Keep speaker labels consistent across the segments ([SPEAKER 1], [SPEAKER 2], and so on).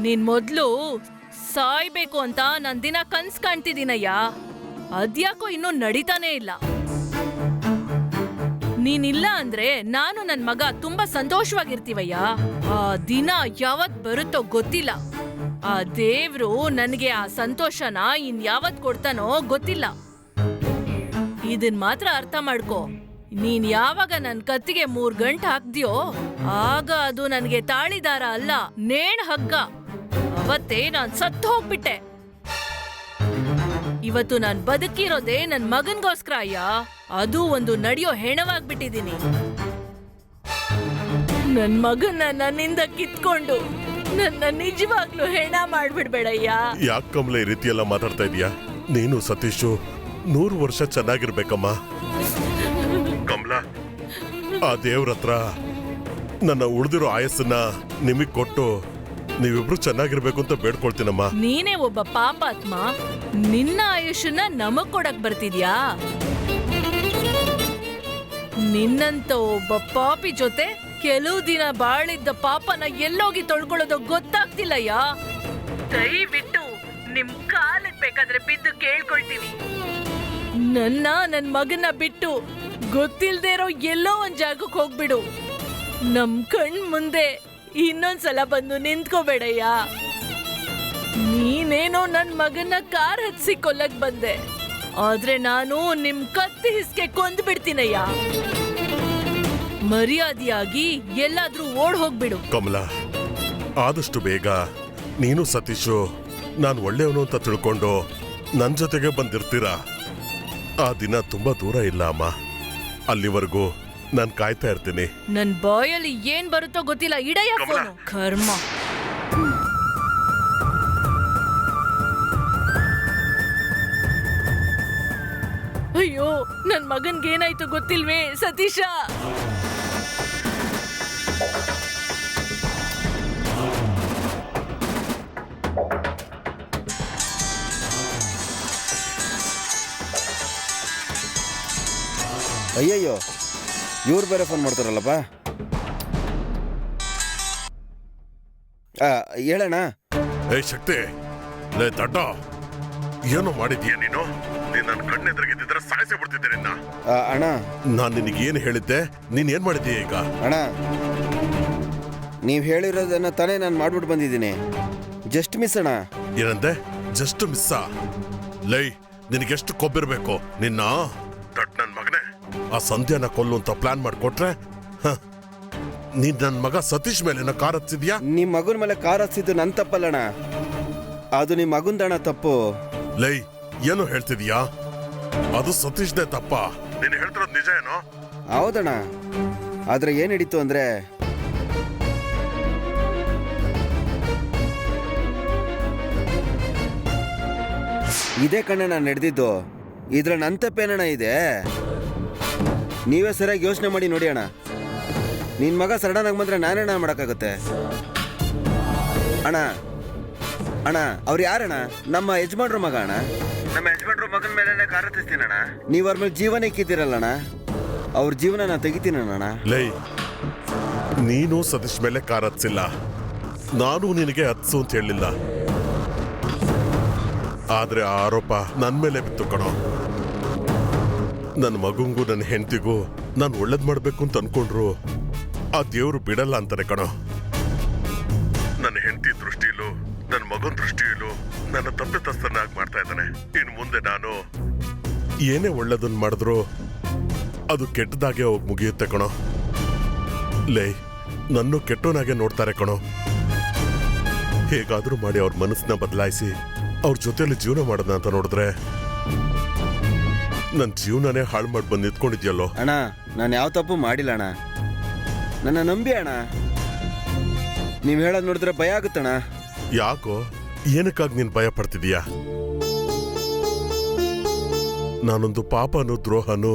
[SPEAKER 1] ನೀನ್ ಮೊದ್ಲು ಸಾಯ್ಬೇಕು ಅಂತ ನಾನ್ ದಿನ ಕನ್ಸ್ ಕಾಣ್ತಿದ್ದೀನಯ್ಯ. ಅದ್ಯಾಕೋ ಇನ್ನೂ ನಡೀತಾನೆ ಇಲ್ಲ. ನೀನಿಲ್ಲ ಅಂದ್ರೆ ನಾನು ನನ್ ಮಗ ತುಂಬಾ ಸಂತೋಷವಾಗಿರ್ತೀವಯ್ಯ. ಆ ದಿನ ಯಾವತ್ ಬರುತ್ತೋ ಗೊತ್ತಿಲ್ಲ. ಆ ದೇವ್ರು ನನಗೆ ಆ ಸಂತೋಷನ ಯಾವತ್ ಕೊಡ್ತಾನೋ ಗೊತ್ತಿಲ್ಲ. ಇದನ್ ಮಾತ್ರ ಅರ್ಥ ಮಾಡ್ಕೋ. ನೀನ್ ಯಾವಾಗ ನನ್ ಕತ್ತಿಗೆ 3 ಗಂಟೆ ಹಾಕ್ದ್ಯೋ ಆಗ ಅದು ನನಗೆ ತಾಳಿದಾರ ಅಲ್ಲ, ನೇಣ್ ಹಗ್ಗ. ಅವತ್ತೇ ನಾನ್ ಸತ್ತು ಹೋಗ್ಬಿಟ್ಟೆ. ಇವತ್ತು ನಾನ್ ಬದುಕಿರೋದೇ ನನ್ ಮಗನ್ಗೋಸ್ಕರ ಅಯ್ಯ. ಅದು ಒಂದು ನಡೆಯೋ ಹೆಣವಾಗ್ಬಿಟ್ಟಿದೀನಿ. ನನ್ ಮಗನ್ನ ನನ್ನಿಂದ ಕಿತ್ಕೊಂಡು ನನ್ನ ನಿಜವಾಗ್ಲೂ ಹೆಣ ಮಾಡ್ಬಿಡ್ಬೇಡಯ್ಯ.
[SPEAKER 2] ಯಾಕೆ ಕಮಲ ಈ ರೀತಿ ಎಲ್ಲ ಮಾತಾಡ್ತಾ ಇದೀಯಾ? ನೀನು ಸತೀಶು 100 ವರ್ಷ ಚೆನ್ನಾಗಿರ್ಬೇಕಮ್ಮ. ಕಮಲ, ಆ ದೇವ್ರ ಹತ್ರ ನನ್ನ ಉಳಿದಿರೋ ಆಯಸ್ಸನ್ನ ನಿಮಗ್ ಕೊಟ್ಟು ನೀವಿಬ್ರು ಚೆನ್ನಾಗಿರ್ಬೇಕು ಅಂತ ಬೇಡ್ಕೊಳ್ತೀನಮ್ಮ.
[SPEAKER 1] ನೀನೇ ಒಬ್ಬ ಪಾಪಾತ್ಮ, ನಿನ್ನ ಆಯುಷನ್ನ ನಮಗ್ ಕೊಡಕ್ ಬರ್ತಿದ್ಯಾ? ನಿನ್ನಂತ ಒಬ್ಬ ಪಾಪಿ ಜೊತೆ ಕೆಲವು ದಿನ ಬಾಳಿದ್ದ ಪಾಪನ ಎಲ್ಲೋಗಿ ತೊಳ್ಕೊಳ್ಳೋದು ಗೊತ್ತಾಗ್ತಿಲ್ಲಯ್ಯ. ದಯವಿಟ್ಟು ನಿಮ್ ಕಾಲಕ್ ಬೇಕಾದ್ರೆ ಬಿದ್ದು ಕೇಳ್ಕೊಳ್ತೀನಿ. ನನ್ ಮಗನ್ನ ಬಿಟ್ಟು ಗೊತ್ತಿಲ್ದೇ ಇರೋ ಎಲ್ಲೋ ಒಂದ್ ಜಾಗಕ್ಕೆ ಹೋಗ್ಬಿಡು. ನಮ್ ಕಣ್ ಮುಂದೆ ಇನ್ನೊಂದ್ಸಲ ಬಂದು ನಿಂತ್ಕೋಬೇಡಯ್ಯ. ನೀನೇನೋ ನನ್ ಮಗನ್ನ ಕಾರ್ ಹತ್ಸಿ ಕೊಲ್ಲಕ್ ಬಂದೆ, ಆದ್ರೆ ನಾನು ನಿಮ್ ಕತ್ತಿ ಹಿಸ್ಕೆ ಕೊಂದು ಬಿಡ್ತೀನಯ್ಯ. ಮರ್ಯಾದೆಯಾಗಿ ಎಲ್ಲಾದ್ರೂ ಓಡ್ ಹೋಗ್ಬಿಡು.
[SPEAKER 2] ಕಮಲ, ಆದಷ್ಟು ಬೇಗ ನೀನು ಸತೀಶು ನಾನು ಒಳ್ಳೆಯವನು ಅಂತ ತಿಳ್ಕೊಂಡು ನನ್ ಜೊತೆಗೆ ಬಂದಿರ್ತೀರಾ. ಆ ದಿನ ತುಂಬಾ ದೂರ ಇಲ್ಲ ಅಮ್ಮ. ಅಲ್ಲಿವರೆಗೂ ನಾನ್ ಕಾಯ್ತಾ ಇರ್ತೀನಿ.
[SPEAKER 1] ನನ್ ಬಾಯಲ್ಲಿ ಏನ್ ಬರುತ್ತೋ ಗೊತ್ತಿಲ್ಲ. ಇಡಯ್ಯ ಫೋನು. ಕರ್ಮ. ಅಯ್ಯೋ, ನನ್ ಮಗನ್ಗೇನಾಯ್ತು ಗೊತ್ತಿಲ್ವೇ ಸತೀಶ?
[SPEAKER 3] ಅಯ್ಯಯ್ಯೋ, ಇವ್ರು ಬೇರೆ ಫೋನ್ ಮಾಡ್ತಾರಲ್ಲಪ್ಪ. ಹೇಳಣ್ಣ.
[SPEAKER 2] ಏ ಶಕ್ತಿ, ಲೇ ದಡ್ಡ, ಏನೋ ಮಾಡಿದೀಯ ನೀನು? ನನ್ನ ಕಣ್ಣೆದ್ರಿಗಿದ್ದಿದ್ರೆ ಸಾಯಿಸಿ ಬಿಡ್ತಿದ್ದೆ ನಿನ್ನ.
[SPEAKER 3] ಅಣ್ಣ,
[SPEAKER 2] ನಾನ್ ನಿನಗೇನು ಹೇಳಿದ್ದೆ, ನೀನ್ ಏನ್ ಮಾಡಿದೀಯ ಈಗ?
[SPEAKER 3] ಅಣ್ಣ, ನೀವ್ ಹೇಳಿರೋದನ್ನ ತಾನೇ ನಾನು ಮಾಡ್ಬಿಟ್ಟು ಬಂದಿದ್ದೀನಿ. ಜಸ್ಟ್ ಮಿಸ್ ಅಣ್ಣ.
[SPEAKER 2] ಏನಂದೆ? ಜಸ್ಟ್ ಮಿಸ್ಸಾ? ಲೈ, ನಿನಗೆಷ್ಟು ಕೊಬ್ಬಿರ್ಬೇಕು ನಿನ್ನ? ದಟ್ ನನ್ ಮಗನೇ, ಆ ಸಂಧ್ಯಾನ ಕೊಲ್ಲು ಅಂತ ಪ್ಲಾನ್ ಮಾಡ್ಕೊಟ್ರೆ ನೀನ್ ನನ್ ಮಗ ಸತೀಶ್ ಮೇಲೆ ಕಾರ್ ಹತ್ತಿದ್ಯಾ?
[SPEAKER 3] ನಿಮ್ ಮಗನ ಮೇಲೆ ಕಾರ್ ಹತ್ತಿದ್ದು ನನ್ ತಪ್ಪಲ್ಲಣ್ಣ, ಅದು ನಿಮ್ ಮಗುಂದಣ್ಣ ತಪ್ಪು.
[SPEAKER 2] ಲೈ, ಏನು ಹೇಳ್ತಿದ್ಯಾ? ಅದು ಸತೀಶ್ದೇ ತಪ್ಪ? ನೀನು ಹೇಳ್ತಿರೋದು ನಿಜ ಏನೋ?
[SPEAKER 3] ಹೌದಣ್ಣ, ಆದ್ರೆ ಏನ್ ಹಿಡಿತು ಅಂದ್ರೆ ಇದೇ ಕಣ್ಣ ನಾನು ನಡೆದಿದ್ದು. ಇದ್ರ ನನ್ ತಪ್ಪೇನಣ್ಣ ಇದೆ? ನೀವೇ ಸರಿಯಾಗಿ ಯೋಚನೆ ಮಾಡಿ ನೋಡಿ ಅಣ್ಣ. ನಿನ್ ಮಗ ಸಡನ್ ಆಗಿ ಬಂದ್ರೆ ನಾನೇನ ಮಾಡಕ್ಕಾಗುತ್ತೆ? ಅಣ್ಣ ಅಣ್ಣ, ಅವ್ರು ಯಾರಣ್ಣ? ನಮ್ಮ ಯಜಮಾನ್ರ ಮಗ ಅಣ್ಣ. ನಮ್ಮ ಯಜಮಾನ್ರ ಮಗನ ಮೇಲೆ ಕಾರ್ ಹತ್ತಿಸ್ತೀನಣ್ಣ. ನೀವ್ ಅವ್ರ ಮೇಲೆ ಜೀವನ ಇಕ್ಕಿದ್ದೀರಲ್ಲಣ್ಣ, ಅವ್ರ ಜೀವನ ನಾ ತೆಗಿತೀನಣ್ಣ.
[SPEAKER 2] ಲೈ, ನೀನು ಸತೀಶ್ ಮೇಲೆ ಕಾರ್ ಹತ್ಸಿಲ್ಲ, ನಾನು ನಿನಗೆ ಹತ್ಸು ಅಂತ ಹೇಳಿಲ್ಲ. ಆದ್ರೆ ಆ ಆರೋಪ ನನ್ ಮೇಲೆ ಬಿತ್ತು ಕಣೋ. ನನ್ನ ಮಗುಂಗೂ ನನ್ನ ಹೆಂಡತಿಗೂ ನಾನು ಒಳ್ಳೇದ್ ಮಾಡ್ಬೇಕು ಅಂತ ಅನ್ಕೊಂಡ್ರು ಆ ದೇವ್ರು ಬಿಡಲ್ಲ ಅಂತಾನೆ ಕಣೋ. ನನ್ನ ಹೆಂಡತಿ ದೃಷ್ಟಿಯಲ್ಲೂ ನನ್ನ ಮಗನ ದೃಷ್ಟಿಯಲ್ಲೂ ನನ್ನ ತಪ್ಪಿತಸ್ಥನಾಗಿ ಮಾಡ್ತಾ ಇದ್ದಾನೆ. ಇನ್ನು ಮುಂದೆ ನಾನು ಏನೇ ಒಳ್ಳೇದನ್ನ ಮಾಡಿದ್ರು ಅದು ಕೆಟ್ಟದಾಗೆ ಹೋಗಿ ಮುಗಿಯುತ್ತೆ ಕಣೋ. ಲೇ, ನನ್ನ ಕೆಟ್ಟವನಾಗೆ ನೋಡ್ತಾರೆ ಕಣೋ. ಹೇಗಾದ್ರೂ ಮಾಡಿ ಅವ್ರ ಮನಸ್ಸನ್ನ ಬದಲಾಯಿಸಿ ಅವ್ರ ಜೊತೆಯಲ್ಲಿ ಜೀವನ ಮಾಡೋಣ ಅಂತ ನೋಡಿದ್ರೆ ನನ್ನ ಜೀವನನೇ ಹಾಳು ಮಾಡಿ ಬಂದು ನಿಂತ್ಕೊಂಡಿದ್ಯಲ್ಲೋ.
[SPEAKER 3] ಅಣ್ಣ, ನಾನು ಯಾವ ತಪ್ಪು ಮಾಡಿಲ್ಲ ಅಣ್ಣ, ನನ್ನ ನಂಬಿ ಅಣ್ಣ. ನೀವ್ ಹೇಳೋದ್ ನೋಡಿದ್ರೆ ಭಯ ಆಗುತ್ತಣ್ಣ.
[SPEAKER 2] ಯಾಕೋ, ಏನಕ್ಕಾಗಿ ನೀನ್ ಭಯ ಪಡ್ತಿದೀಯಾ? ನಾನೊಂದು ಪಾಪನು ದ್ರೋಹನು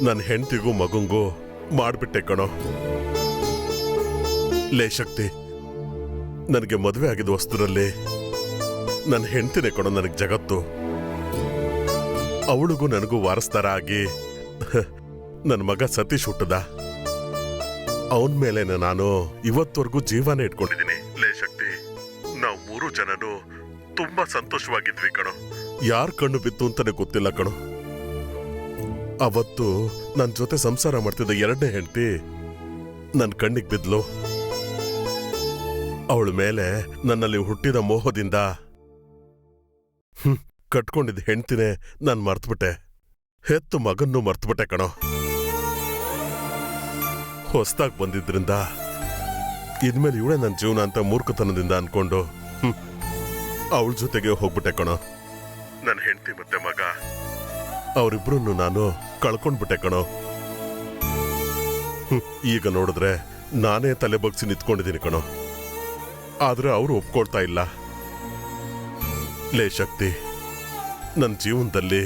[SPEAKER 2] ನನ್ನ ಹೆಂಡತಿಗೂ ಮಗುಂಗೂ ಮಾಡ್ಬಿಟ್ಟೆ ಕಣೋ. ಲೇ ಶಕ್ತಿ, ನನಗೆ ಮದುವೆ ಆಗಿದ ವಸ್ತುರಲ್ಲಿ ನನ್ನ ಹೆಂಡತಿನೇ ಕಣೋ ನನಗೆ ಜಗತ್ತು. ಅವಳಿಗೂ ನನಗೂ ವಾರಸ್ದಾರ ಆಗಿ ನನ್ನ ಮಗ ಸತೀಶ್ ಹುಟ್ಟದ. ಅವನ ಮೇಲೆ ನಾನು ಇವತ್ತವರೆಗೂ ಜೀವನ ಇಟ್ಕೊಂಡಿದ್ದೀನಿ. ಲೇ ಶಕ್ತಿ, ಜನನು ತುಂಬಾ ಸಂತೋಷವಾಗಿದ್ವಿ ಕಣೋ. ಯಾರ್ ಕಣ್ಣು ಬಿತ್ತು ಅಂತಾನೆ ಗೊತ್ತಿಲ್ಲ ಕಣೋ. ಅವತ್ತು ನನ್ ಜೊತೆ ಸಂಸಾರ ಮಾಡ್ತಿದ್ದ ಎರಡನೇ ಹೆಂಡತಿ ನನ್ ಕಣ್ಣಿಗೆ ಬಿದ್ಲು. ಅವಳ ಮೇಲೆ ನನ್ನಲ್ಲಿ ಹುಟ್ಟಿದ ಮೋಹದಿಂದ ಕಟ್ಕೊಂಡಿದ್ದ ಹೆಂಡ್ತಿನೇ ನಾನ್ ಮರ್ತ್ಬಿಟ್ಟೆ. ಹೆತ್ತು ಮಗನ್ನೂ ಮರ್ತ್ಬಿಟ್ಟೆ ಕಣೋ. ಹೊಸ್ದಾಗ್ ಬಂದಿದ್ರಿಂದ ಇದ್ಮೇಲೆ ಇವಳೇ ನನ್ನ ಜೀವನ ಅಂತ ಮೂರ್ಖತನದಿಂದ ಅನ್ಕೊಂಡು ಅವಳ ಜೊತೆಗೆ ಹೋಗ್ಬಿಟ್ಟೆ ಕಣೋ. ನನ್ನ ಹೆಂಡತಿ ಮತ್ತೆ ಮಗ ಅವರಿಬ್ರನ್ನು ನಾನು ಕಳ್ಕೊಂಡ್ಬಿಟ್ಟೆ ಕಣೋ. ಈಗ ನೋಡಿದ್ರೆ ನಾನೇ ತಲೆ ಬಗ್ಸಿ ನಿಂತ್ಕೊಂಡಿದ್ದೀನಿ ಕಣೋ. ಆದ್ರೆ ಅವರು ಒಪ್ಕೊಳ್ತಾ ಇಲ್ಲ. ಲೇ ಶಕ್ತಿ, ನನ್ನ ಜೀವನದಲ್ಲಿ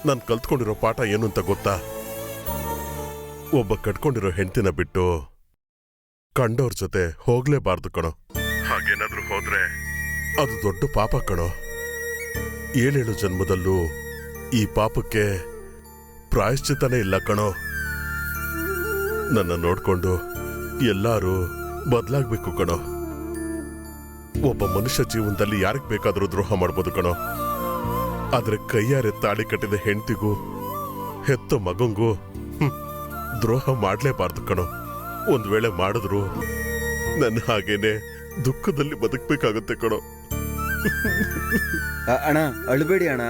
[SPEAKER 2] ನಾನು ಕಲ್ತ್ಕೊಂಡಿರೋ ಪಾಠ ಏನು ಅಂತ ಗೊತ್ತಾ? ಒಬ್ಬ ಕಟ್ಕೊಂಡಿರೋ ಹೆಂಡತಿನ ಬಿಟ್ಟು ಕಂಡೋರ್ ಜೊತೆ ಹೋಗ್ಲೇಬಾರ್ದು ಕಣೋ. ಹಾಗೇನಾದ್ರೂ ಹೋದ್ರೆ ಅದು ದೊಡ್ಡ ಪಾಪ ಕಣೋ. 7 ಜನ್ಮದಲ್ಲೂ ಈ ಪಾಪಕ್ಕೆ ಪ್ರಾಯಶ್ಚಿತ್ತನೇ ಇಲ್ಲ ಕಣೋ. ನನ್ನ ನೋಡ್ಕೊಂಡು ಎಲ್ಲರೂ ಬದಲಾಗ್ಬೇಕು ಕಣೋ. ಒಬ್ಬ ಮನುಷ್ಯ ಜೀವನದಲ್ಲಿ ಯಾರಿಗ್ ಬೇಕಾದ್ರೂ ದ್ರೋಹ ಮಾಡ್ಬೋದು ಕಣೋ. ಆದ್ರೆ ಕೈಯಾರೆ ತಾಳಿ ಕಟ್ಟಿದ ಹೆಂಡತಿಗೂ ಹೆತ್ತ ಮಗಂಗೂ ದ್ರೋಹ ಮಾಡ್ಲೇಬಾರ್ದು ಕಣೋ. ಒಂದ್ ವೇಳೆ ಮಾಡಿದ್ರು ನನ್ನ ಹಾಗೇನೆ ದುಃಖದಲ್ಲಿ ಬದುಕ್ಬೇಕಾಗತ್ತೆ ಕಣೋ.
[SPEAKER 3] ಅಣ್ಣ ಅಳ್ಬೇಡಿ ಅಣ್ಣ.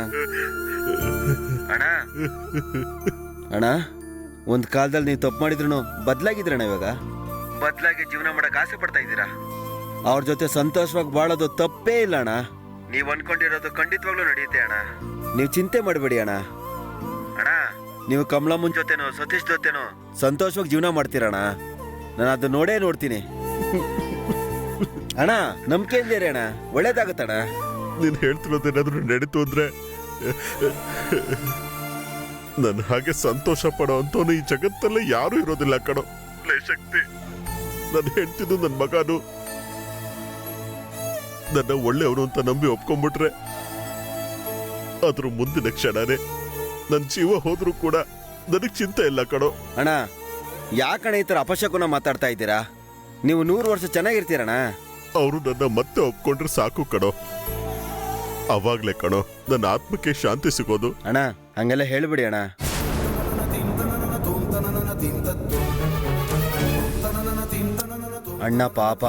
[SPEAKER 3] ಅಣ್ಣ ಅಣ್ಣ, ಒಂದ್ ಕಾಲದಲ್ಲಿ ನೀವು ತಪ್ಪು ಮಾಡಿದ್ರು ಬದಲಾಗಿದ್ರಣ್ಣ. ಇವಾಗ ಬದಲಾಗಿ ಜೀವನ ಮಾಡಕ್ ಆಸೆ ಪಡ್ತಾ ಇದ್ದೀರಾ. ಅವ್ರ ಜೊತೆ ಸಂತೋಷವಾಗಿ ಬಾಳೋದು ತಪ್ಪೇ ಇಲ್ಲ ಅಣ್ಣ. ನೀವ್ ಅನ್ಕೊಂಡಿರೋದು ಖಂಡಿತವಾಗ್ಲೂ ನಡೆಯುತ್ತೆ ಅಣ್ಣ. ನೀವು ಚಿಂತೆ ಮಾಡಬೇಡಿ ಅಣ್ಣ. ಅಣ್ಣ, ನೀವು ಕಮಲಮ್ಮನ್ ಜೊತೆನೋ ಸತೀಶ್ ಜೊತೆನೋ ಸಂತೋಷವಾಗಿ ಜೀವನ ಮಾಡ್ತೀರಣ್ಣ. ನಾನು ಅದು ನೋಡೇ ನೋಡ್ತೀನಿ ಅಣ್ಣ. ನಂಬಿಕೆ ಇದ್ದೀರಿ ಅಣ್ಣ, ಒಳ್ಳೇದಾಗತ್ತಣ್ಣ.
[SPEAKER 2] ನೀನ್ ಹೇಳ್ತಿರೋದೇನಾದ್ರೂ ನಡೀತು ಅಂದ್ರೆ ನನ್ನ ಹಾಗೆ ಸಂತೋಷ ಪಡೋ ಅಂತವನು ಈ ಜಗತ್ತಲ್ಲೇ ಯಾರು ಇರೋದಿಲ್ಲ ಕಣೋ. ಲೇ ಶಕ್ತಿ, ನನ್ನ ಹೆಂಡ್ತಿದ್ದು ನನ್ನ ಮಗನು ನನ್ನ ಒಳ್ಳೆಯವನು ಅಂತ ನಂಬಿ ಒಪ್ಕೊಂಡ್ಬಿಟ್ರೆ ಅದ್ರ ಮುಂದಿನ ಕ್ಷಣನೇ ನನ್ನ ಜೀವ ಹೋದ್ರೂ ಕೂಡ ನನಗ್ ಚಿಂತೆ ಇಲ್ಲ ಕಣೋ.
[SPEAKER 3] ಅಣ್ಣ, ಯಾಕಣ್ಣ ಈ ಥರ ಅಪಶಕುನ ಮಾತಾಡ್ತಾ ಇದ್ದೀರಾ? ನೀವು 100 ವರ್ಷ ಚೆನ್ನಾಗಿರ್ತೀರಣ್ಣ.
[SPEAKER 2] ಅವರು ನನ್ನ ಮತ್ತೆ ಒಪ್ಕೊಂಡ್ರೆ ಸಾಕು ಕಣೋ. ಅವಾಗ್ಲೇ ಕಣೋ ನನ್ನ ಆತ್ಮಕ್ಕೆ ಶಾಂತಿ ಸಿಗೋದು.
[SPEAKER 3] ಅಣ್ಣ, ಹಂಗೆಲ್ಲ ಹೇಳ್ಬಿಡಿ ಅಣ್ಣ. ಅಣ್ಣ ಪಾಪ.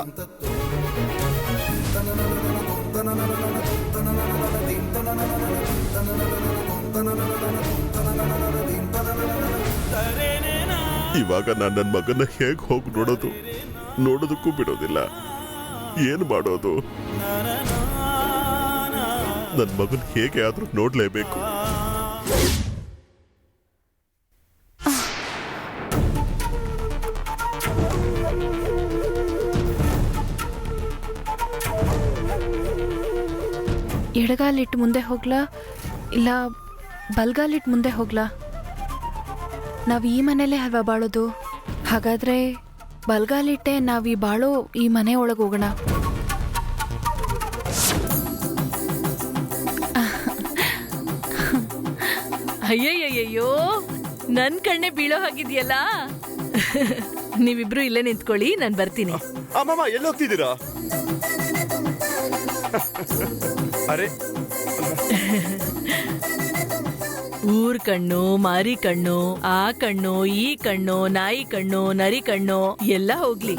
[SPEAKER 2] ಇವಾಗ ನಾನು ನನ್ನ ಮಗನ ಹೇಗ್ ಹೋಗಿ ನೋಡೋದಕ್ಕೂ ಬಿಡೋದಿಲ್ಲ. ಏನ್ ಮಾಡೋದು? ನನ್ನ ಮಗನ್ ಹೇಗೆ ಆದ್ರೂ ನೋಡ್ಲೇಬೇಕು.
[SPEAKER 4] ಎಡಗಾಲಿಟ್ಟು ಮುಂದೆ ಹೋಗ್ಲಾ ಇಲ್ಲ ಬಲ್ಗಾಲಿಟ್ಟು ಮುಂದೆ ಹೋಗ್ಲಾ? ನಾವು ಈ ಮನೇಲೇ ಅಲ್ವಾ ಬಾಳೋದು? ಹಾಗಾದ್ರೆ ಬಲ್ಗಾಲಿಟ್ಟೆ ನಾವು ಈ ಬಾಳೋ ಈ ಮನೆ ಒಳಗೆ ಹೋಗೋಣ.
[SPEAKER 1] ಅಯ್ಯಯ್ಯಯ್ಯೋ, ನನ್ ಕಣ್ಣೆ ಬೀಳೋ ಹಾಗಿದ್ಯಲ್ಲ. ನೀವಿಬ್ರು ಇಲ್ಲೇ ನಿಂತ್ಕೊಳ್ಳಿ, ನಾನ್ ಬರ್ತೀನಿ.
[SPEAKER 5] ಅಮ್ಮಮ್ಮ ಎಲ್ಲಿ ಹೋಗ್ತಿದ್ದೀರಾ? ಅರೆ,
[SPEAKER 1] ಊರ್ ಕಣ್ಣು, ಮಾರಿ ಕಣ್ಣು, ಆ ಕಣ್ಣು, ಈ ಕಣ್ಣು, ನಾಯಿ ಕಣ್ಣು, ನರಿ ಕಣ್ಣು ಎಲ್ಲ ಹೋಗ್ಲಿ.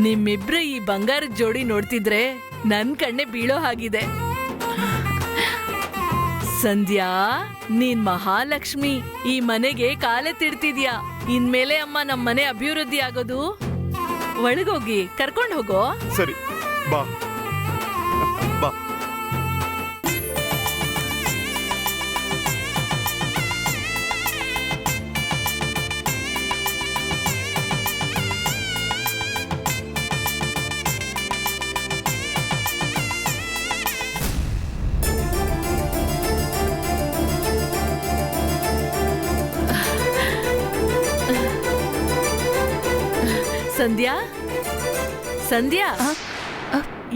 [SPEAKER 1] ನಿಮ್ಮಿಬ್ರ ಈ ಬಂಗಾರದ ಜೋಡಿ ನೋಡ್ತಿದ್ರೆ ನನ್ ಕಣ್ಣೆ ಬೀಳೋ ಹಾಗಿದೆ. ಸಂಧ್ಯಾ, ನೀನ್ ಮಹಾಲಕ್ಷ್ಮಿ. ಈ ಮನೆಗೆ ಕಾಲೆತ್ತಿಡ್ತಿದ್ಯಾ. ಇನ್ಮೇಲೆ ಅಮ್ಮ ನಮ್ ಮನೆ ಅಭಿವೃದ್ಧಿ ಆಗೋದು. ಒಳಗೋಗಿ ಕರ್ಕೊಂಡು ಹೋಗೋ.
[SPEAKER 5] ಸರಿ, ಬಾ ಬಾ.
[SPEAKER 1] ಸಂಧ್ಯಾ, ಸಂಧ್ಯಾ,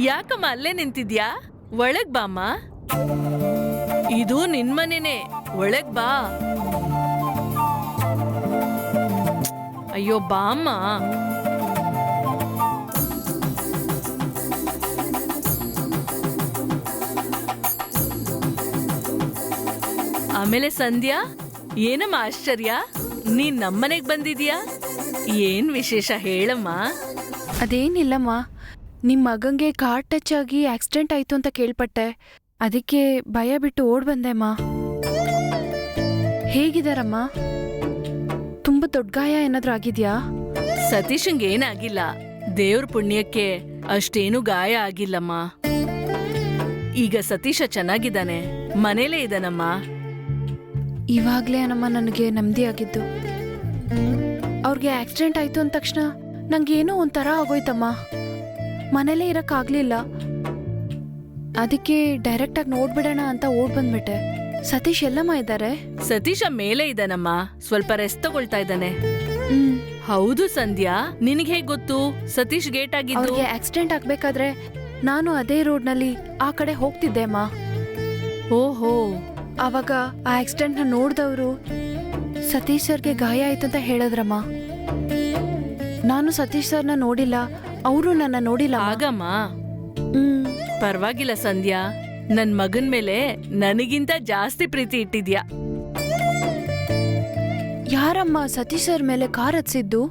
[SPEAKER 1] ಯಾಕಮ್ಮ ಅಲ್ಲೇ ನಿಂತಿದ್ಯಾ? ಒಳಗ್ ಬಾಮ್ಮ. ಇದು ನಿನ್ ಮನೆನೇ, ಒಳಗ್ ಬಾ. ಅಯ್ಯೋ ಬಾಮ್ಮ. ಆಮೇಲೆ ಸಂಧ್ಯಾ, ಏನಮ್ಮ ಆಶ್ಚರ್ಯ, ನೀನ್ ನಮ್ಮನೆಗ್ ಬಂದಿದ್ಯಾ? ಏನ್ ವಿಶೇಷ ಹೇಳಮ್ಮ.
[SPEAKER 4] ಅದೇನಿಲ್ಲಮ್ಮ, ನಿಮ್ಮ ಮಗಂಗೆ ಕಾರ್ ಟಚ್ ಆಗಿ ಆಕ್ಸಿಡೆಂಟ್ ಆಯ್ತು ಅಂತ ಕೇಳ್ಪಟ್ಟೆ. ಅದಕ್ಕೆ ಭಯ ಬಿಟ್ಟು ಓಡ್ ಬಂದೆಮ್ಮ. ಹೇಗಿದಾರಮ್ಮ? ತುಂಬಾ ದೊಡ್ಡ ಗಾಯ ಏನಾದ್ರೂ ಆಗಿದ್ಯಾ?
[SPEAKER 1] ಸತೀಶಂಗೆ ಏನಾಗಿಲ್ಲ, ದೇವ್ರ ಪುಣ್ಯಕ್ಕೆ ಅಷ್ಟೇನು ಗಾಯ ಆಗಿಲ್ಲಮ್ಮ. ಈಗ ಸತೀಶ ಚೆನ್ನಾಗಿದ್ದಾನೆ, ಮನೇಲೇ ಇದ್ದಾನಮ್ಮ.
[SPEAKER 4] ಇವಾಗ್ಲೇ ನಮ್ಮ ನನಗೆ ನೆಮ್ಮದಿ ಆಗಿದ್ದು. ಅವ್ರಿಗೆ ಆಕ್ಸಿಡೆಂಟ್ ಆಯ್ತು ಅಂದ ತಕ್ಷಣ ನಂಗೇನೋ ಒಂಥರ ಆಗೋಯ್ತಮ್ಮ. ಮನೇಲೇ ಇರಕ್ಕಾಗ್ಲಿಲ್ಲ. ಅದಕ್ಕೆ ಡೈರೆಕ್ಟ್ ಆಗಿ ನೋಡ್ಬಿಡೋಣ ಅಂತ ಓಡ್ ಬಂದ್ಬಿಟ್ಟೆ. ಸತೀಶ್ ಎಲ್ಲಮ್ಮ ಇದ್ದಾರೆ?
[SPEAKER 1] ಸತೀಶ ಮೇಲೆ ಇದ್ದಾನಮ್ಮ, ಸ್ವಲ್ಪ ರೆಸ್ಟ್ ತಗೊಳ್ತಾ ಇದ್ದಾನೆ.
[SPEAKER 4] ಹ್ಮ್.
[SPEAKER 1] ಹೌದು ಸಂಧ್ಯಾ, ನಿನಗೆ ಹೇಗ್ ಗೊತ್ತು ಸತೀಶ್ ಗೇಟ್ ಆಗಿದ್ದು?
[SPEAKER 4] ಅವ್ರಿಗೆ ಆಕ್ಸಿಡೆಂಟ್ ಆಗ್ಬೇಕಾದ್ರೆ ನಾನು ಅದೇ ರೋಡ್ನಲ್ಲಿ ಆ ಕಡೆ ಹೋಗ್ತಿದ್ದೆ ಅಮ್ಮ.
[SPEAKER 1] ಓಹೋ.
[SPEAKER 4] ಅವಾಗ ಆ ಆಕ್ಸಿಡೆಂಟ್ ನ ನೋಡ್ದವ್ರು ಸತೀಶ್ ಸರ್ಗೆ ಗಾಯ ಆಯ್ತು ಅಂತ ಹೇಳಿದ್ರಮ್ಮ. ನಾನು ಸತೀಶ್ ಸರ್ನ ನೋಡಿಲ್ಲ, ಅವರು ನನ್ನ ನೋಡಿಲ್ಲ.
[SPEAKER 1] ಆಗಮ್ಮ,
[SPEAKER 4] ಹ್ಮ್.
[SPEAKER 1] ಪರವಾಗಿಲ್ಲ ಸಂಧ್ಯಾ, ನನ್ ಮಗನ್ ಮೇಲೆ ನನಗಿಂತ ಜಾಸ್ತಿ ಪ್ರೀತಿ ಇಟ್ಟಿದ್ಯಾ.
[SPEAKER 4] ಯಾರಮ್ಮ ಸತೀಶ್ ಸರ್ ಮೇಲೆ ಕಾರ್ ಹತ್ಸಿದ್ದು?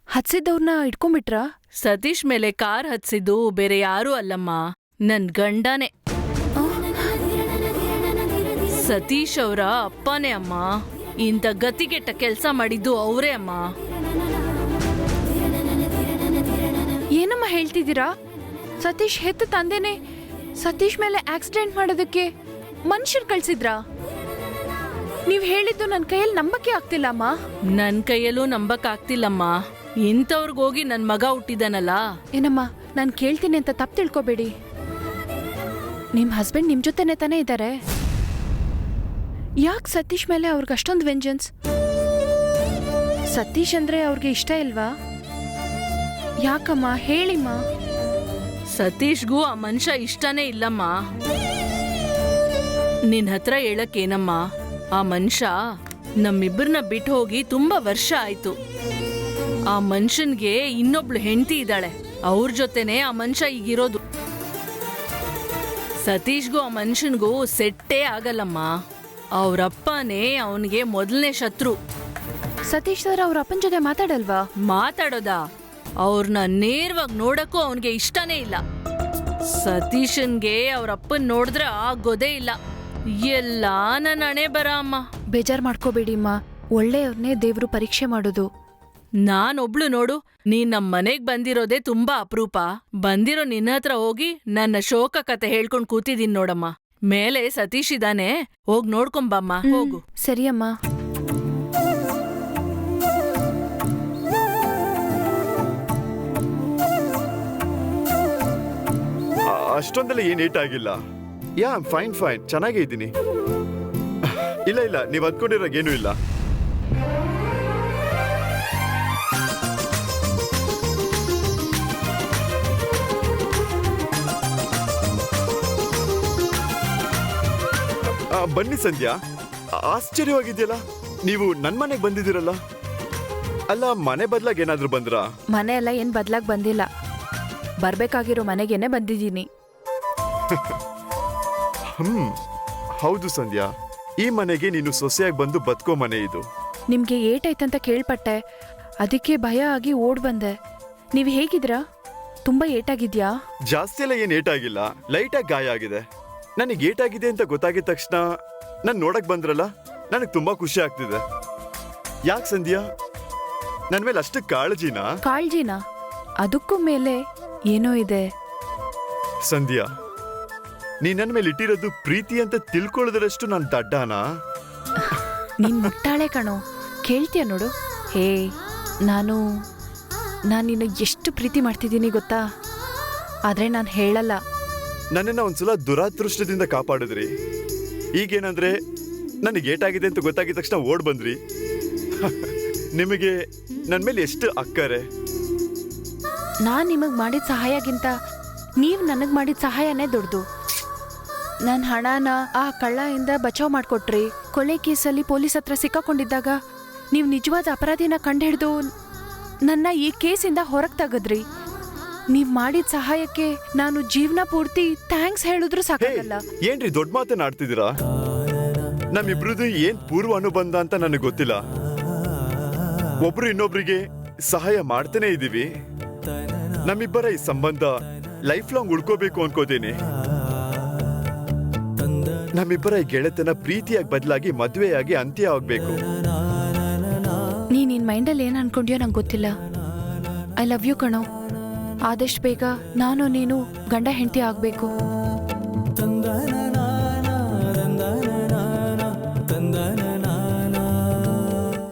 [SPEAKER 4] ಹತ್ಸಿದ್ದವ್ರನ್ನ ಇಟ್ಕೊಂಡ್ಬಿಟ್ರಾ?
[SPEAKER 1] ಸತೀಶ್ ಮೇಲೆ ಕಾರ್ ಹತ್ಸಿದ್ದು ಬೇರೆ ಯಾರೂ ಅಲ್ಲಮ್ಮ, ನನ್ ಗಂಡನೇ. ಸತೀಶ್ ಅವರ ಅಪ್ಪನೇ ಅಮ್ಮ. ಇಂಥ ಗತಿಗೆಟ್ಟ ಕೆಲ್ಸ ಮಾಡಿದ್ದು ಅವರೇ ಅಮ್ಮ.
[SPEAKER 4] ಏನಮ್ಮ ಹೇಳ್ತಿದ್ದೀರಾ? ಸತೀಶ್ ಹೆತ್ತ ತಂದೆನೆ ಸತೀಶ್ ಮೇಲೆ ಆಕ್ಸಿಡೆಂಟ್ ಮಾಡೋದಕ್ಕೆ ಮನುಷ್ಯರು ಕಳ್ಸಿದ್ರಾ? ನೀವ್ ಹೇಳಿದ್ದು ನನ್ನ ಕೈಯಲ್ಲಿ ನಂಬಕ್ಕೆ ಆಗ್ತಿಲ್ಲಮ್ಮ.
[SPEAKER 1] ನನ್ ಕೈಯಲ್ಲೂ ನಂಬಕ್ ಆಗ್ತಿಲ್ಲಮ್ಮ. ಇಂಥವ್ರಿಗೋಗಿ ನನ್ ಮಗ ಹುಟ್ಟಿದಾನಲ್ಲ.
[SPEAKER 4] ಏನಮ್ಮ, ನಾನು ಕೇಳ್ತೀನಿ ಅಂತ ತಪ್ಪು ತಿಳ್ಕೊಬೇಡಿ. ನಿಮ್ ಹಸ್ಬೆಂಡ್ ನಿಮ್ ಜೊತೆನೆ ತಾನೇ ಇದ್ದಾರೆ. ಯಾಕೆ ಸತೀಶ್ ಮೇಲೆ ಅವ್ರಿಗೆ ಅಷ್ಟೊಂದು ವೆಂಜನ್ಸ್? ಸತೀಶ್ ಅಂದ್ರೆ ಅವ್ರಿಗೆ ಇಷ್ಟ ಇಲ್ವಾ? ಯಾಕಮ್ಮ ಹೇಳಿಮ್ಮ.
[SPEAKER 1] ಸತೀಶ್ಗೂ ಆ ಮನುಷ್ಯ ಇಷ್ಟನೇ ಇಲ್ಲಮ್ಮ. ನಿನ್ ಹತ್ರ ಹೇಳಕ್ಕೇನಮ್ಮ, ಆ ಮನುಷ್ಯ ನಮ್ಮಿಬ್ಬರನ್ನ ಬಿಟ್ಟು ಹೋಗಿ ತುಂಬಾ ವರ್ಷ ಆಯ್ತು. ಆ ಮನುಷ್ಯನ್ಗೆ ಇನ್ನೊಬ್ಳು ಹೆಂಡತಿ ಇದ್ದಾಳೆ, ಅವ್ರ ಜೊತೆನೆ ಆ ಮನುಷ್ಯ ಈಗಿರೋದು. ಸತೀಶ್ಗೂ ಆ ಮನುಷ್ಯನ್ಗೂ ಸೆಟ್ಟೇ ಆಗಲ್ಲಮ್ಮ. ಅವ್ರಪ್ಪನೇ ಅವನಿಗೆ ಮೊದಲನೇ ಶತ್ರು.
[SPEAKER 4] ಸತೀಶ್ ಸರ್ ಅವ್ರ ಅಪ್ಪನ ಜೊತೆ ಮಾತಾಡಲ್ವಾ?
[SPEAKER 1] ಮಾತಾಡೋದಾ? ಅವ್ರನ್ನ ನೇರವಾಗಿ ನೋಡಕ್ಕೂ ಅವನಿಗೆ ಇಷ್ಟನೇ ಇಲ್ಲ. ಸತೀಶನ್ಗೆ ಅವ್ರಪ್ಪನ್ ನೋಡಿದ್ರೆ ಆಗೋದೇ ಇಲ್ಲ. ಎಲ್ಲ ನನ್ನ ಹಣೆ ಬರ ಅಮ್ಮ.
[SPEAKER 4] ಬೇಜಾರ್ ಮಾಡ್ಕೋಬೇಡಿಮ್ಮ, ಒಳ್ಳೆಯವ್ರನ್ನೇ ದೇವ್ರು ಪರೀಕ್ಷೆ ಮಾಡೋದು.
[SPEAKER 1] ನಾನೊಬ್ಳು ನೋಡು, ನೀನ್ ನಮ್ ಮನೆಗ್ ಬಂದಿರೋದೇ ತುಂಬಾ ಅಪರೂಪ. ಬಂದಿರೋ ನಿನ್ನ ಹತ್ರ ಹೋಗಿ ನನ್ನ ಶೋಕ ಕತೆ ಹೇಳ್ಕೊಂಡ್ ಕೂತಿದೀನಿ ನೋಡಮ್ಮ. ಮೇಲೆ ಸತೀಶ್ ಇದಾನೆ, ಹೋಗ್ ನೋಡ್ಕೊಂಬಮ್ಮ. ಹೋಗು.
[SPEAKER 4] ಸರಿಯಮ್ಮ.
[SPEAKER 5] ಅಷ್ಟೊಂದೆಲ್ಲ ಏನ್ ಏಟ್ ಆಗಿಲ್ಲ. ಯಾ ಫೈನ್ ಫೈನ್, ಚೆನ್ನಾಗೇ ಇದ್ದೀನಿ. ಇಲ್ಲ ಇಲ್ಲ, ನೀವ್ ಅಂದ್ಕೊಂಡಿರೋಗೇನು ಇಲ್ಲ. ಬನ್ನಿ ಸಂಧ್ಯಾ, ಆಶ್ಚರ್ಯವಾಗಿದೆಯಲ್ಲ, ನೀವು ನನ್ ಮನೆಗೆ ಬಂದಿದ್ದೀರಲ್ಲ. ಅಲ್ಲ, ಮನೆ ಬದ್ಲಾಗ ಏನಾದ್ರೂ ಬಂದ್ರಾ?
[SPEAKER 4] ಮನೆ ಎಲ್ಲ ಏನ್ ಬದ್ಲಾಗ್ ಬಂದಿಲ್ಲ, ಬರ್ಬೇಕಾಗಿರೋ ಮನೆಗೇನೆ ಬಂದಿದ್ದೀನಿ.
[SPEAKER 5] ಹೌದು ಸಂಧ್ಯಾ, ಈ ಮನೆಗೆ ನೀನು ಸೊಸೆಯಾಗಿ ಬಂದು ಬದುಕೋ ಮನೆ ಇದು.
[SPEAKER 4] ನಿಮ್ಗೆ ಏಟಾಯ್ತಂತ ಕೇಳ್ಪಟ್ಟೆ, ಅದಕ್ಕೆ ಭಯ ಆಗಿ ಓಡ್ ಬಂದೆ. ನೀವ್ ಹೇಗಿದ್ರಾ? ತುಂಬಾ ಏಟಾಗಿದ್ಯಾ?
[SPEAKER 5] ಜಾಸ್ತಿ ಎಲ್ಲ ಏನ್ ಏಟಾಗಿಲ್ಲ, ಲೈಟಾಗಿ ಗಾಯ ಆಗಿದೆ. ನನಗೆ ಏಟಾಗಿದೆ ಅಂತ ಗೊತ್ತಾಗಿದ ತಕ್ಷಣ ನನ್ ನೋಡಕ್ ಬಂದ್ರಲ್ಲ, ನನಗೆ ತುಂಬಾ ಖುಷಿ ಆಗ್ತಿದೆ. ಯಾಕೆ ಸಂಧ್ಯಾ, ನನ್ ಮೇಲೆ ಅಷ್ಟು ಕಾಳಜಿನಾ?
[SPEAKER 4] ಕಾಳ್ಜಿನ? ಅದಕ್ಕೂ ಮೇಲೆ ಏನೋ ಇದೆ.
[SPEAKER 5] ಸಂಧ್ಯಾ, ನೀ ನನ್ನ ಮೇಲೆ ಇಟ್ಟಿರೋದು ಪ್ರೀತಿ ಅಂತ ತಿಳ್ಕೊಳ್ಳೋದ್ರಷ್ಟು ನಾನು ದಡ್ಡನಾ?
[SPEAKER 4] ನೀನ್ ಮುಟ್ಟಾಳೆ ಕಣೋ. ಕೇಳ್ತೀಯ ನೋಡು. ಹೇ, ನಾನು ನಿನ್ನ ಎಷ್ಟು ಪ್ರೀತಿ ಮಾಡ್ತಿದ್ದೀನಿ ಗೊತ್ತಾ? ಆದ್ರೆ ನಾನು ಹೇಳಲ್ಲ.
[SPEAKER 5] ನನ್ನನ್ನ ಒಂದ್ಸಲ ದುರಾದೃಷ್ಟದಿಂದ ಕಾಪಾಡಿದ್ರಿ. ಈಗೇನಂದ್ರೆ ನನಗೆ ಏಟಾಗಿದೆ ಅಂತ ಗೊತ್ತಾಗಿದ ತಕ್ಷಣ ಓಡ್ ಬಂದ್ರಿ. ನಿಮಗೆ ನನ್ನ ಮೇಲೆ ಎಷ್ಟು ಅಕ್ಕರೆ.
[SPEAKER 4] ನಾನ್ ನಿಮಗ್ ಮಾಡಿದ ಸಹಾಯಕ್ಕಿಂತ ನೀವ್ ನನಗ್ ಮಾಡಿದ ಸಹಾಯನೇ ದೊಡ್ಡದು. ನನ್ನ ಹಣನ ಆ ಕಳ್ಳಯಿಂದ ಬಚಾವ್ ಮಾಡ್ಕೊಟ್ರಿ. ಕೊಲೆ ಕೇಸಲ್ಲಿ ಪೊಲೀಸ್ ಹತ್ರ ಸಿಕ್ಕಾಕೊಂಡಿದ್ದಾಗ ನೀವು ನಿಜವಾದ ಅಪರಾಧಿನ ಕಂಡುಹಿಡಿದು ನನ್ನ ಈ ಕೇಸಿಂದ ಹೊರಗೆ ತೆಗೆದ್ರಿ. ನೀವ್ ಮಾಡಿದ ಸಹಾಯಕ್ಕೆ ನಾನು ಜೀವನ ಪೂರ್ತಿ ಥ್ಯಾಂಕ್ಸ್ ಹೇಳಿದ್ರು
[SPEAKER 5] ಹೇ
[SPEAKER 4] ಸಾಕಾಗಲ್ಲ.
[SPEAKER 5] ಏನ್ರಿ ದೊಡ್ಡ ಮಾತನ್ನ ಆಡ್ತಿದ್ದೀರಾ? ನಮ್ಮಿಬ್ರದ್ದು ಏನ್ ಪೂರ್ವ ಅನುಬಂಧ ಅಂತ ನನಗೆ ಗೊತ್ತಿಲ್ಲ. ಒಬ್ರು ಇನ್ನೊಬ್ರಿಗೆ ಸಹಾಯ ಮಾಡ್ತಾನೆ ಇದೀವಿ. ನಮ್ಮಿಬ್ಬರ ಈ ಸಂಬಂಧ ಲೈಫ್ ಲಾಂಗ್ ಉಳ್ಕೋಬೇಕು ಅನ್ಕೋತೀನಿ. ನಮ್ಮಿಬ್ಬರ ಈ ಗೆಳೆತನ ಪ್ರೀತಿಯಾಗಿ ಬದಲಾಗಿ ಮದ್ವೆಯಾಗಿ ಅಂತ್ಯ ಆಗ್ಬೇಕು.
[SPEAKER 4] ನೀನ್ ನಿನ್ ಮೈಂಡಲ್ಲಿ ಏನ್ ಅನ್ಕೊಂಡ್ಯೋ ನಂಗೆ ಗೊತ್ತಿಲ್ಲ. ಐ ಲವ್ ಯು ಕಣೋ. ಆದಷ್ಟು ಬೇಗ ನಾನು ನೀನು ಗಂಡ ಹೆಂಡತಿ ಆಗ್ಬೇಕು.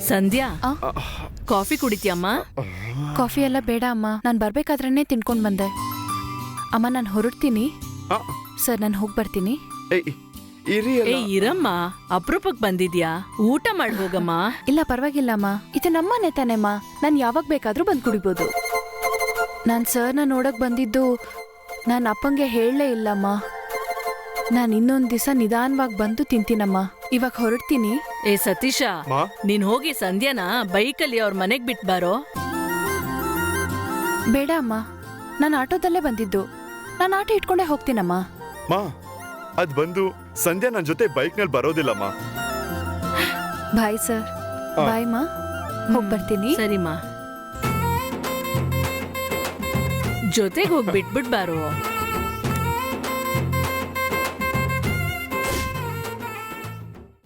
[SPEAKER 1] ಸಂಧ್ಯಾ,
[SPEAKER 4] ಆ?
[SPEAKER 1] ಕಾಫಿ ಕುಡಿತೀಯಮ್ಮ?
[SPEAKER 4] ಕಾಫಿ ಎಲ್ಲ ಬೇಡ ಅಮ್ಮ, ನಾನು ಬರ್ಬೇಕಾದ್ರೇ ತಿನ್ಕೊಂಡ್ ಬಂದೆ. ಅಮ್ಮ ನಾನು ಹೊರಡ್ತೀನಿ.
[SPEAKER 5] ಆ,
[SPEAKER 4] ಸರ್ ನಾನು ಹೋಗಿ ಬರ್ತೀನಿ.
[SPEAKER 5] ಏಯ್, ಇರಿ ಅಲ್ಲ.
[SPEAKER 1] ಏ ಇರಮ್ಮ, ಅಪರೂಪಕ್ ಬಂದಿದ್ಯಾ, ಊಟ ಮಾಡಿ ಹೋಗಮ್ಮ.
[SPEAKER 4] ಇಲ್ಲ ಪರವಾಗಿಲ್ಲ ಅಮ್ಮ, ಇದು ನಮ್ಮನೆ ತಾನೆಮ್ಮ, ನಾನು ಯಾವಾಗ ಬೇಕಾದ್ರೂ ಬಂದು ಕುಡಿಬೋದು. ನಾನು ಸರ್ನ ನೋಡಕ್ ಬಂದಿದ್ದು ನಾನು ಅಪ್ಪಂಗೆ ಹೇಳಲೇ ಇಲ್ಲಮ್ಮ. ನಾನು ಇನ್ನೊಂದು ದಿವಸ ನಿಧಾನವಾಗಿ ಬಂದು ತಿಂತೀನಮ್ಮ. ಇವಾಗ ಹೊರಡ್ತೀನಿ.
[SPEAKER 1] ಏ ಸತೀಶ,
[SPEAKER 5] ಮಾ?
[SPEAKER 1] ನೀನ್ ಹೋಗಿ ಸಂಧ್ಯಾನ ಬೈಕಲ್ಲಿ ಅವ್ರ ಮನೆಗ್ ಬಿಟ್ ಬಾರೋ.
[SPEAKER 4] ಬೇಡ ಅಮ್ಮ, ನಾನು ಆಟೋದಲ್ಲೇ ಬಂದಿದ್ದು. ನಾನು ಆಟೋ ಇಟ್ಕೊಂಡೇ ಹೋಗ್ತೀನಮ್ಮ.
[SPEAKER 5] ಮಾ, ಅದ್ ಬಂದು ಸಂಧ್ಯಾ ನನ್ ಜೊತೆ ಬೈಕ್ ನಲ್ಲಿ ಬರೋದಿಲ್ಲಮ್ಮ.
[SPEAKER 4] Bye sir. ಬಾಯ್ ಮಾ, ಹೋಗಿ ಬರ್ತೀನಿ.
[SPEAKER 1] ಸರಿಮಾ, ಜೊತೆಗ್ ಹೋಗಿ ಬಿಟ್ಬಿಟ್ ಬಾರೋ.